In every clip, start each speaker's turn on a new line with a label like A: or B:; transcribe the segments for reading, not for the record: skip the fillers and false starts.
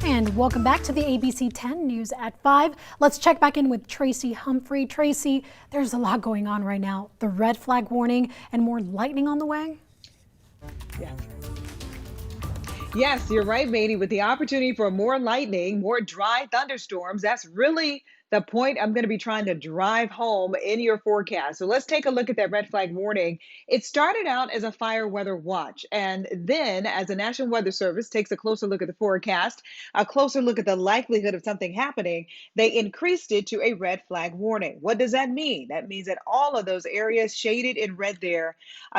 A: And welcome back to the ABC 10 News at 5. Let's check back in with Tracy Humphrey. Tracy, there's a lot going on right now. The red flag warning and more lightning on the way.
B: Yes. Yes, you're right, Matey. With the opportunity for more lightning, more dry thunderstorms, that's really the point I'm going to be trying to drive home in your forecast. So let's take a look at that red flag warning. It started out as a fire weather watch, and then as the National Weather Service takes a closer look at the forecast, a closer look at the likelihood of something happening, they increased it to a red flag warning. What does that mean? That means that all of those areas shaded in red there,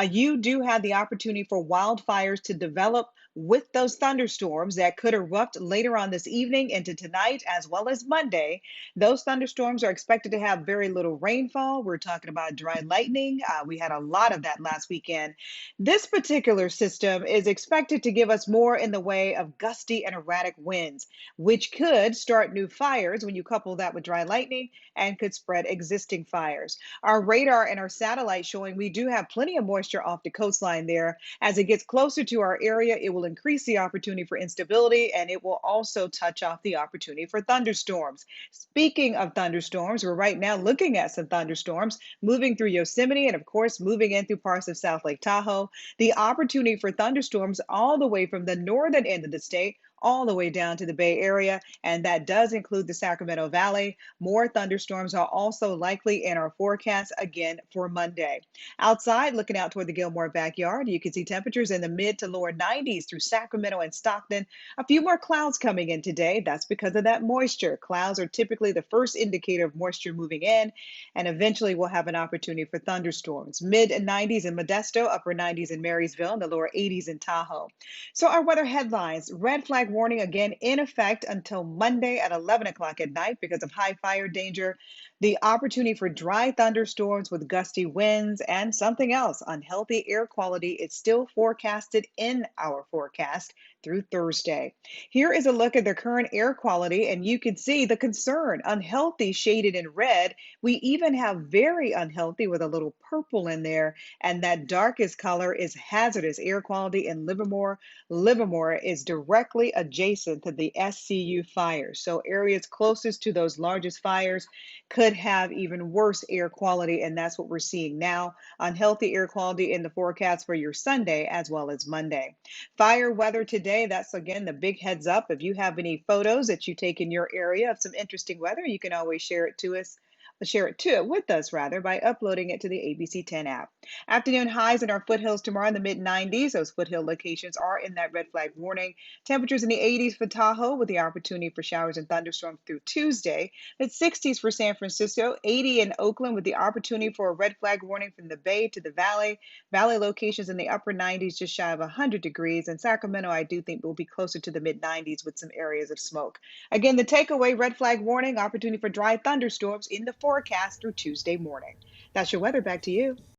B: you do have the opportunity for wildfires to develop with those thunderstorms that could erupt later on this evening into tonight as well as Monday. Those thunderstorms are expected to have very little rainfall. We're talking about dry lightning. We had a lot of that last weekend. This particular system is expected to give us more in the way of gusty and erratic winds, which could start new fires when you couple that with dry lightning and could spread existing fires. Our radar and our satellite showing we do have plenty of moisture off the coastline there. As it gets closer to our area, it will increase the opportunity for instability, and it will also touch off the opportunity for thunderstorms. Speaking of thunderstorms, we're right now looking at some thunderstorms moving through Yosemite and, of course, moving in through parts of South Lake Tahoe. The opportunity for thunderstorms all the way from the northern end of the state all the way down to the Bay Area, and that does include the Sacramento Valley. More thunderstorms are also likely in our forecast again for Monday. Outside, looking out toward the Gilmore backyard, you can see temperatures in the mid to lower 90s through Sacramento and Stockton. A few more clouds coming in today. That's because of that moisture. Clouds are typically the first indicator of moisture moving in, and eventually we'll have an opportunity for thunderstorms. Mid 90s in Modesto, upper 90s in Marysville, and the lower 80s in Tahoe. So our weather headlines: red flag warning again in effect until Monday at 11 o'clock at night because of high fire danger. The opportunity for dry thunderstorms with gusty winds and something else, unhealthy air quality, is still forecasted in our forecast through Thursday. Here is a look at the current air quality, and you can see the concern: unhealthy shaded in red. We even have very unhealthy with a little purple in there, and that darkest color is hazardous air quality in Livermore. Livermore is directly adjacent to the SCU fires. So areas closest to those largest fires could have even worse air quality, and that's what we're seeing now. Unhealthy air quality in the forecast for your Sunday as well as Monday. Fire weather today, that's again the big heads up. If you have any photos that you take in your area of some interesting weather, you can always share it to it with us rather by uploading it to the ABC 10 app. Afternoon highs in our foothills tomorrow in the mid 90s. Those foothill locations are in that red flag warning. Temperatures in the 80s for Tahoe with the opportunity for showers and thunderstorms through Tuesday. Mid 60s for San Francisco, 80 in Oakland with the opportunity for a red flag warning from the Bay to the Valley. Valley locations in the upper 90s, just shy of 100 degrees. And Sacramento, I do think will be closer to the mid 90s with some areas of smoke. Again, the takeaway: red flag warning, opportunity for dry thunderstorms in the forecast through Tuesday morning. That's your weather. Back to you.